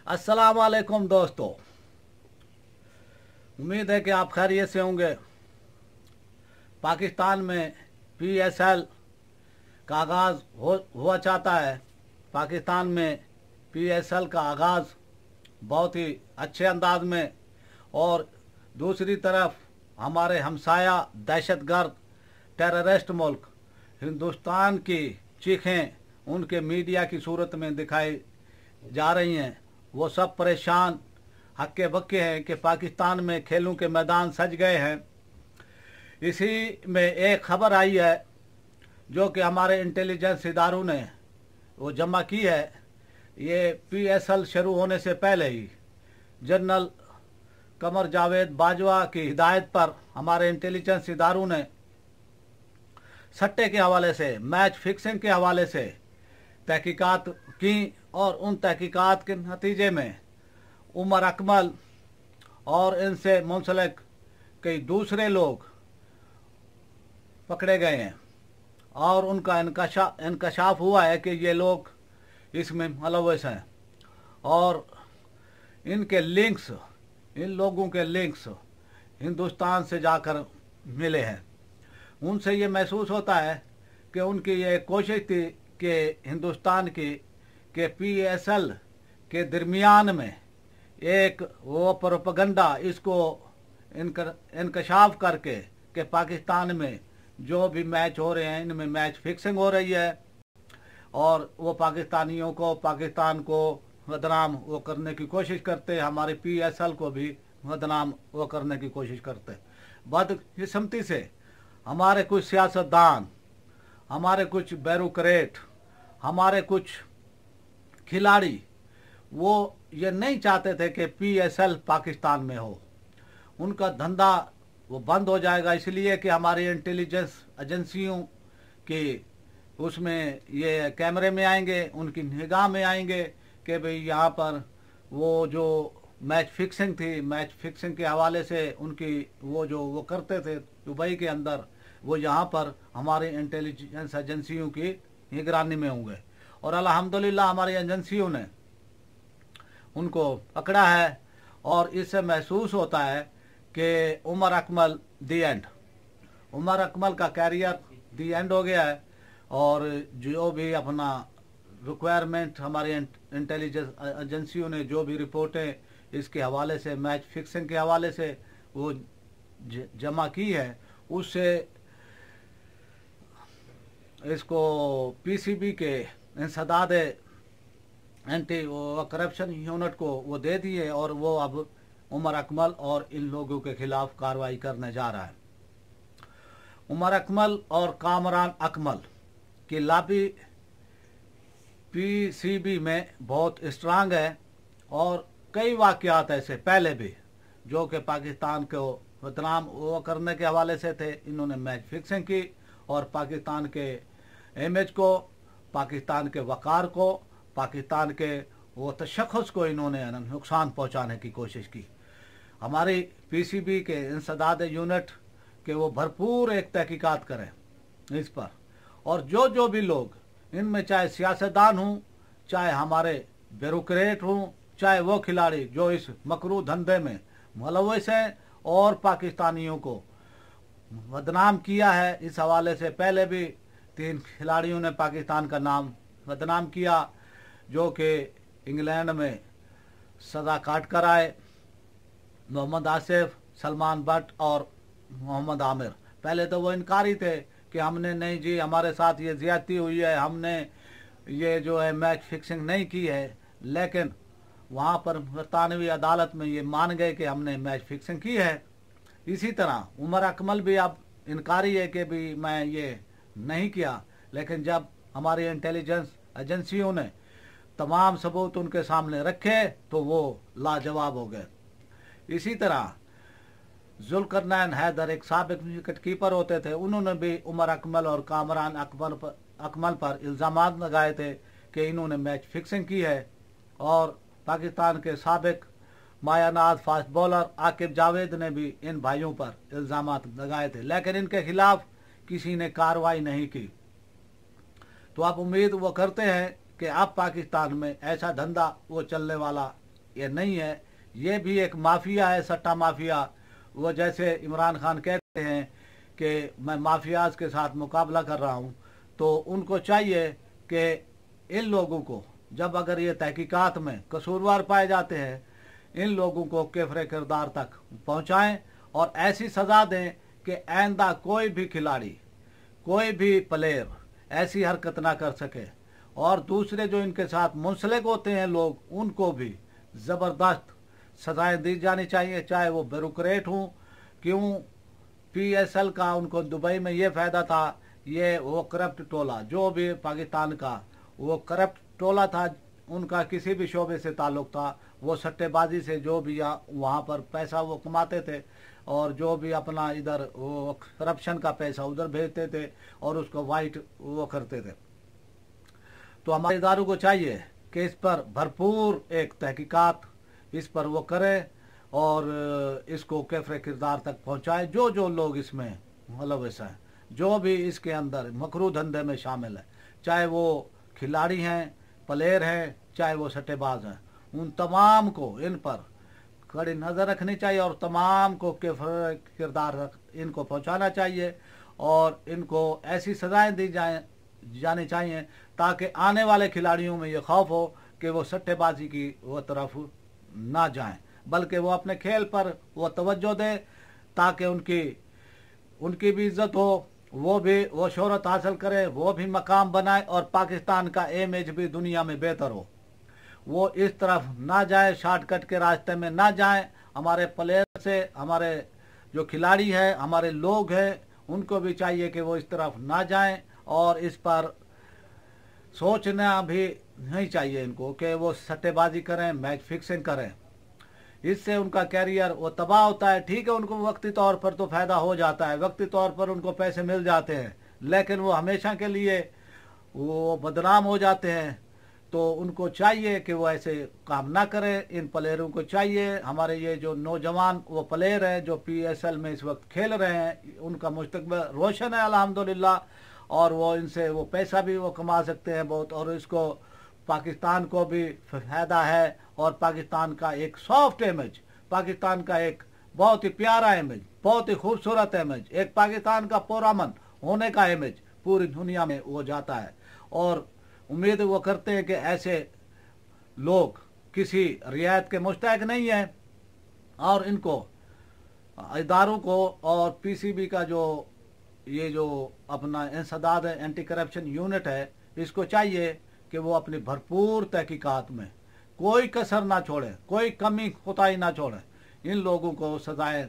अस्सलाम वालेकुम दोस्तों, उम्मीद है कि आप खैरियत से होंगे। पाकिस्तान में पीएसएल का आगाज़ हुआ चाहता है। पाकिस्तान में पीएसएल का आगाज़ बहुत ही अच्छे अंदाज में, और दूसरी तरफ हमारे हमसाया दहशतगर्द टेररिस्ट मुल्क हिंदुस्तान की चीखें उनके मीडिया की सूरत में दिखाई जा रही हैं। वो सब परेशान हक्के बक्के हैं कि पाकिस्तान में खेलों के मैदान सज गए हैं। इसी में एक खबर आई है जो कि हमारे इंटेलिजेंस इदारों ने वो जमा की है। ये पीएसएल शुरू होने से पहले ही जनरल कमर जावेद बाजवा की हिदायत पर हमारे इंटेलिजेंस इदारों ने सट्टे के हवाले से, मैच फिक्सिंग के हवाले से तहकीकात की, और उन तहकीकात के नतीजे में उमर अकमल और इनसे मुंसलिक कई दूसरे लोग पकड़े गए हैं, और उनका इंकशाफ हुआ है कि ये लोग इसमें मुलव्वस हैं, और इनके लिंक्स, इन लोगों के लिंक्स हिंदुस्तान से जाकर मिले हैं। उनसे ये महसूस होता है कि उनकी ये कोशिश थी कि हिंदुस्तान की के पीएसएल के दरमियान में एक वो प्रोपेगेंडा इसको इंकशाफ करके कि पाकिस्तान में जो भी मैच हो रहे हैं इनमें मैच फिक्सिंग हो रही है, और वो पाकिस्तानियों को, पाकिस्तान को बदनाम वो करने की कोशिश करते, हमारे पीएसएल को भी बदनाम वो करने की कोशिश करते। बदकिस्मती से हमारे कुछ सियासतदान, हमारे कुछ ब्यूरोक्रेट, हमारे कुछ खिलाड़ी वो ये नहीं चाहते थे कि पीएसएल पाकिस्तान में हो। उनका धंधा वो बंद हो जाएगा, इसलिए कि हमारी इंटेलिजेंस एजेंसियों की उसमें ये कैमरे में आएंगे, उनकी निगाह में आएंगे कि भाई यहाँ पर वो जो मैच फिक्सिंग थी, मैच फिक्सिंग के हवाले से उनकी वो करते थे दुबई के अंदर, वो यहाँ पर हमारी इंटेलिजेंस एजेंसियों की निगरानी में होंगे। और अल्हम्दुलिल्लाह हमारी एजेंसियों ने उनको पकड़ा है, और इससे महसूस होता है कि उमर अकमल दी एंड, उमर अकमल का कैरियर दी एंड हो गया है। और जो भी अपना रिक्वायरमेंट हमारी इंटेलिजेंस एजेंसियों ने जो भी रिपोर्टें इसके हवाले से, मैच फिक्सिंग के हवाले से वो जमा की है, उससे इसको पीसीबी के इंसदाद एंटी करप्शन यूनिट को वो दे दिए, और वो अब उमर अकमल और इन लोगों के खिलाफ कार्रवाई करने जा रहा है। उमर अकमल और कामरान अकमल की लॉबी पीसीबी में बहुत स्ट्रांग है, और कई वाकयात ऐसे पहले भी जो कि पाकिस्तान को बदनाम वो करने के हवाले से थे, इन्होंने मैच फिक्सिंग की और पाकिस्तान के इमेज को, पाकिस्तान के वक़ार को, पाकिस्तान के वो तशख़्ख़ुस को इन्होंने नुकसान पहुंचाने की कोशिश की। हमारी पीसीबी के इंसदाद यूनिट के वो भरपूर एक तहकीकात करें इस पर, और जो भी लोग इनमें, चाहे सियासतदान हों, चाहे हमारे ब्यूरोक्रेट हों, चाहे वो खिलाड़ी जो इस मकरू धंधे में मुलव्वस हैं और पाकिस्तानियों को बदनाम किया है। इस हवाले से पहले भी 3 खिलाड़ियों ने पाकिस्तान का नाम बदनाम किया, जो कि इंग्लैंड में सज़ा काट कर आए, मोहम्मद आसिफ, सलमान बट और मोहम्मद आमिर। पहले तो वो इनकारी थे कि हमने नहीं जी, हमारे साथ ये ज़्यादती हुई है, हमने ये जो है मैच फिक्सिंग नहीं की है, लेकिन वहाँ पर बरतानवी अदालत में ये मान गए कि हमने मैच फिक्सिंग की है। इसी तरह उमर अकमल भी अब इनकारी है कि भी मैं ये नहीं किया, लेकिन जब हमारी इंटेलिजेंस एजेंसियों ने तमाम सबूत उनके सामने रखे तो वो लाजवाब हो गए। इसी तरह जुल्करनैन हैदर एक साबिक विकेट कीपर होते थे, उन्होंने भी उमर अकमल और कामरान अकमल पर इल्ज़ामात लगाए थे कि इन्होंने मैच फिक्सिंग की है, और पाकिस्तान के साबिक मायानाज फास्ट बॉलर आकिब जावेद ने भी इन भाइयों पर इल्ज़ामात लगाए थे, लेकिन इनके खिलाफ किसी ने कार्रवाई नहीं की। तो आप उम्मीद वो करते हैं कि अब पाकिस्तान में ऐसा धंधा वो चलने वाला ये नहीं है, ये भी एक माफिया है, सट्टा माफिया। वो जैसे इमरान खान कहते हैं कि मैं माफियाज के साथ मुकाबला कर रहा हूँ, तो उनको चाहिए कि इन लोगों को जब अगर ये तहकीकात में कसूरवार पाए जाते हैं, इन लोगों को केफरे किरदार तक पहुँचाएँ और ऐसी सज़ा दें कि आइंदा कोई भी खिलाड़ी, कोई भी प्लेयर ऐसी हरकत ना कर सके। और दूसरे जो इनके साथ मुंसलिक होते हैं लोग, उनको भी ज़बरदस्त सजाएं दी जानी चाहिए, चाहे वो ब्यूरोक्रेट हों। क्यों? PSL का उनको दुबई में ये फ़ायदा था, ये वो करप्ट टोला जो भी पाकिस्तान का वो करप्ट टोला था, उनका किसी भी शोबे से ताल्लुक़ था, वो सट्टेबाजी से जो भी वहाँ पर पैसा वो कमाते थे और जो भी अपना इधर वो करप्शन का पैसा उधर भेजते थे और उसको वाइट वो करते थे। तो हमारे इदारों को चाहिए कि इस पर भरपूर एक तहकीकात इस पर वो करे और इसको कैफरे किरदार तक पहुँचाए। जो जो लोग इसमें मुलव्वस हैं, जो भी इसके अंदर मकरू धंधे में शामिल है, चाहे वो खिलाड़ी हैं, प्लेयर हैं, चाहे वो सट्टेबाज हैं, उन तमाम को इन पर कड़ी नज़र रखनी चाहिए और तमाम को कैफरे किरदार इनको पहुँचाना चाहिए और इनको ऐसी सज़ाएँ दी जानी चाहिए ताकि आने वाले खिलाड़ियों में ये खौफ हो कि वो सट्टेबाजी की वो तरफ ना जाएं, बल्कि वो अपने खेल पर वो तवज्जो दें ताकि उनकी भी इज्जत हो, वो भी वो शोहरत हासिल करे, वो भी मकाम बनाए और पाकिस्तान का इमेज भी दुनिया में बेहतर हो। वो इस तरफ ना जाए, शॉर्टकट के रास्ते में ना जाए। हमारे प्लेयर से, हमारे जो खिलाड़ी हैं, हमारे लोग हैं, उनको भी चाहिए कि वो इस तरफ ना जाएं और इस पर सोचना भी नहीं चाहिए इनको कि वो सट्टेबाजी करें, मैच फिक्सिंग करें। इससे उनका कैरियर वो तबाह होता है। ठीक है, उनको वक्ती तौर पर तो फ़ायदा हो जाता है, वक्ती तौर पर उनको पैसे मिल जाते हैं, लेकिन वो हमेशा के लिए वो बदनाम हो जाते हैं। तो उनको चाहिए कि वो ऐसे काम ना करें। इन प्लेयरों को चाहिए, हमारे ये जो नौजवान वो प्लेयर हैं जो PSL में इस वक्त खेल रहे हैं, उनका मुस्तकबिल रोशन है अल्हम्दुलिल्लाह, और वो इनसे वो पैसा भी वो कमा सकते हैं बहुत, और इसको पाकिस्तान को भी फ़ायदा है और पाकिस्तान का एक सॉफ्ट इमेज, पाकिस्तान का एक बहुत ही प्यारा इमेज, बहुत ही खूबसूरत इमेज, एक पाकिस्तान का पुरअमन होने का इमेज पूरी दुनिया में वो जाता है। और उम्मीद वो करते हैं कि ऐसे लोग किसी रियायत के मुस्तहक नहीं हैं और इनको इदारों को और PCB का जो ये जो अपना इंसदाद है, एंटी करप्शन यूनिट है, इसको चाहिए कि वो अपनी भरपूर तहकीकात में कोई कसर ना छोड़े, कोई कमी कोताही ना छोड़े। इन लोगों को सजाएं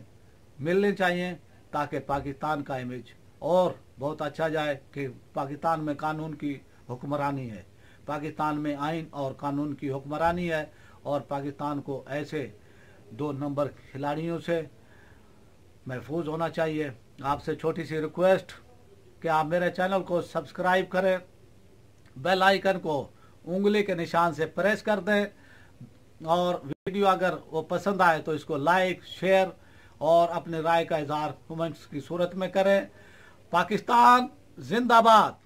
मिलनी चाहिए ताकि पाकिस्तान का इमेज और बहुत अच्छा जाए कि पाकिस्तान में कानून की हुक्मरानी है, पाकिस्तान में आइन और कानून की हुक्मरानी है और पाकिस्तान को ऐसे 2 नंबर खिलाड़ियों से महफूज होना चाहिए। आपसे छोटी सी रिक्वेस्ट कि आप मेरे चैनल को सब्सक्राइब करें, बेल आइकन को उंगली के निशान से प्रेस कर दें और वीडियो अगर वो पसंद आए तो इसको लाइक, शेयर और अपनी राय का इजहार कमेंट्स की सूरत में करें। पाकिस्तान जिंदाबाद।